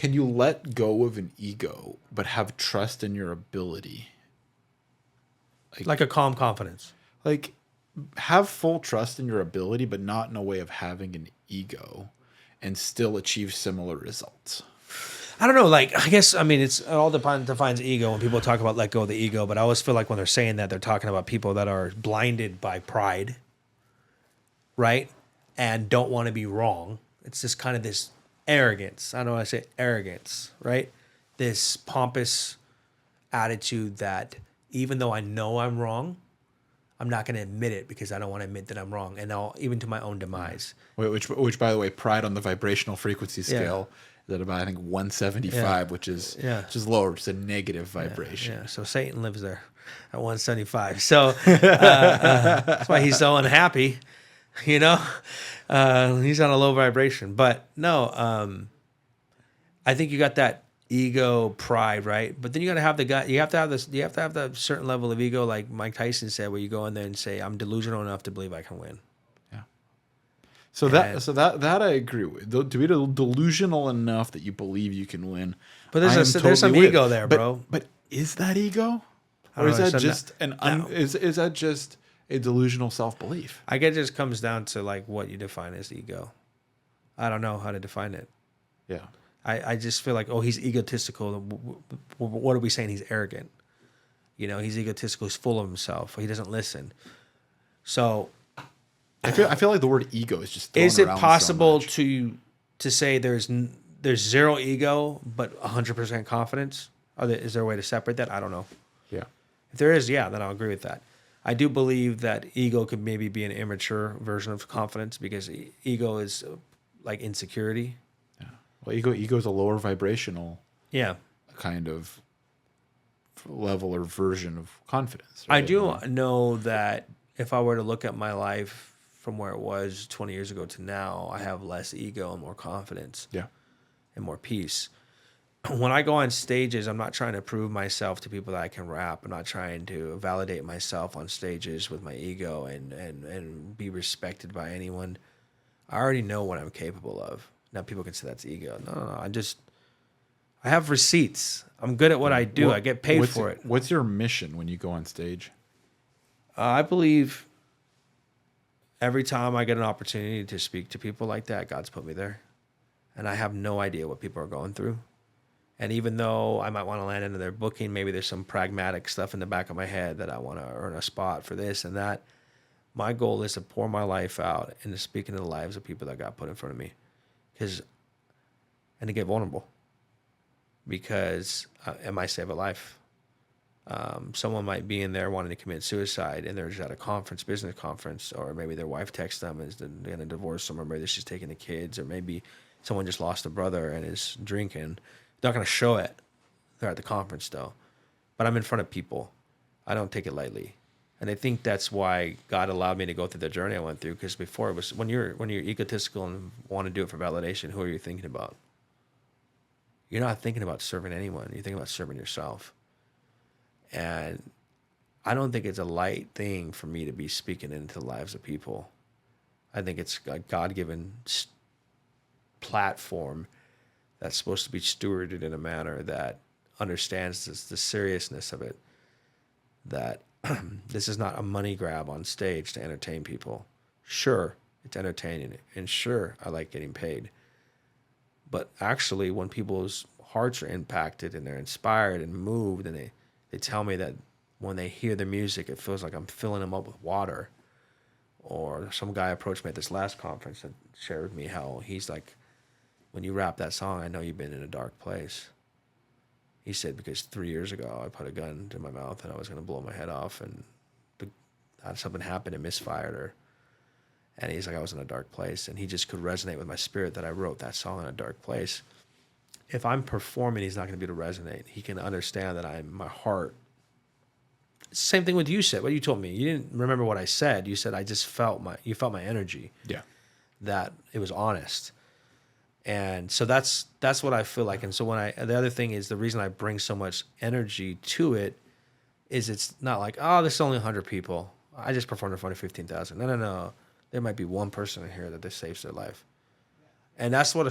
can you let go of an ego but have trust in your ability? Like a calm confidence. Like, have full trust in your ability, but not in a way of having an ego, and still achieve similar results. I don't know. Like, I guess, I mean, it all defines ego when people talk about let go of the ego. But I always feel like when they're saying that, they're talking about people that are blinded by pride, right? And don't want to be wrong. It's just kind of this arrogance. I don't know why I say arrogance, right? This pompous attitude that even though I know I'm wrong, I'm not going to admit it because I don't want to admit that I'm wrong, and even to my own demise. Which, by the way, pride on the vibrational frequency scale is at about, I think, 175, which is lower. It's a negative vibration. Yeah. So Satan lives there at 175. So that's why he's so unhappy. You know, he's on a low vibration. But no, I think you got that ego, pride, right? But then you got to have the guy. You have to have this. You have to have that certain level of ego, like Mike Tyson said, where you go in there and say, "I'm delusional enough to believe I can win." Yeah. So that I agree with. To be delusional enough that you believe you can win. But there's some ego there, bro. But is that ego, or is that just is that just a delusional self-belief? I guess it just comes down to like what you define as ego. I don't know how to define it. Yeah. I just feel like, oh, he's egotistical. What are we saying? He's arrogant. You know, he's egotistical. He's full of himself. He doesn't listen. So, I feel like the word ego is just. Is it possible to say there's zero ego but 100% confidence? Is there a way to separate that? I don't know. Yeah. If there is, then I'll agree with that. I do believe that ego could maybe be an immature version of confidence because ego is like insecurity. Well, ego is a lower vibrational, yeah, kind of level or version of confidence. Right? I do know that if I were to look at my life from where it was 20 years ago to now, I have less ego and more confidence. Yeah, and more peace. When I go on stages, I'm not trying to prove myself to people that I can rap. I'm not trying to validate myself on stages with my ego and be respected by anyone. I already know what I'm capable of. Now, people can say that's ego. No. I have receipts. I'm good at what I do. I get paid for it. What's your mission when you go on stage? I believe every time I get an opportunity to speak to people like that, God's put me there. And I have no idea what people are going through. And even though I might want to land into their booking, maybe there's some pragmatic stuff in the back of my head that I want to earn a spot for this and that. My goal is to pour my life out and to speak into the lives of people that God put in front of me. And to get vulnerable, because it might save a life. Someone might be in there wanting to commit suicide, and they're just at a business conference, or maybe their wife texts them and is going to divorce them, or maybe she's taking the kids, or maybe someone just lost a brother and is drinking. They're not going to show it. They're at the conference though, but I'm in front of people. I don't take it lightly. And I think that's why God allowed me to go through the journey I went through. Because before it was when you're egotistical and want to do it for validation, who are you thinking about? You're not thinking about serving anyone. You're thinking about serving yourself. And I don't think it's a light thing for me to be speaking into the lives of people. I think it's a God-given platform that's supposed to be stewarded in a manner that understands the seriousness of it. That this is not a money grab on stage to entertain people. Sure, it's entertaining, and sure, I like getting paid. But actually, when people's hearts are impacted and they're inspired and moved, and they tell me that when they hear the music, it feels like I'm filling them up with water. Or some guy approached me at this last conference and shared with me how he's like, when you rap that song, I know you've been in a dark place. He said, because 3 years ago, I put a gun to my mouth and I was going to blow my head off, and something happened and misfired her. And he's like, I was in a dark place. And he just could resonate with my spirit that I wrote that song in a dark place. If I'm performing, he's not going to be able to resonate. He can understand that my heart. Same thing with you said. What you told me. You didn't remember what I said. You said, you felt my energy. Yeah. That it was honest. And so that's what I feel like. And so the other thing is, the reason I bring so much energy to it is it's not like, oh, this is only 100 people. I just performed in front of 15,000. No. There might be one person in here that this saves their life. And that's what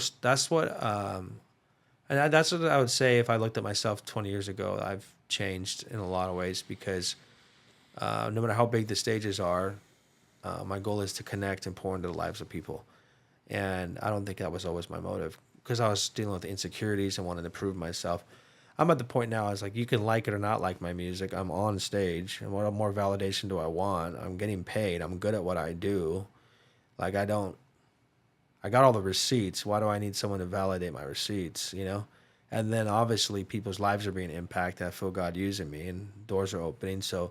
And that's what I would say if I looked at myself 20 years ago. I've changed in a lot of ways because no matter how big the stages are, my goal is to connect and pour into the lives of people. And I don't think that was always my motive because I was dealing with insecurities and wanted to prove myself. I'm at the point now, I was like, you can like it or not like my music. I'm on stage. And what more validation do I want? I'm getting paid. I'm good at what I do. Like, I got all the receipts. Why do I need someone to validate my receipts, you know? And then obviously people's lives are being impacted. I feel God using me and doors are opening. So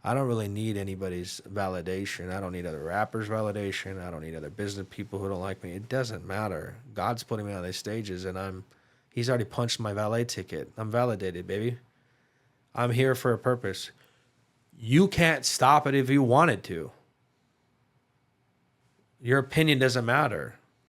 I don't really need anybody's validation. I don't need other rappers' validation. I don't need other business people who don't like me. It doesn't matter. God's putting me on these stages and He's already punched my valet ticket. I'm validated, baby. I'm here for a purpose. You can't stop it if you wanted to. Your opinion doesn't matter.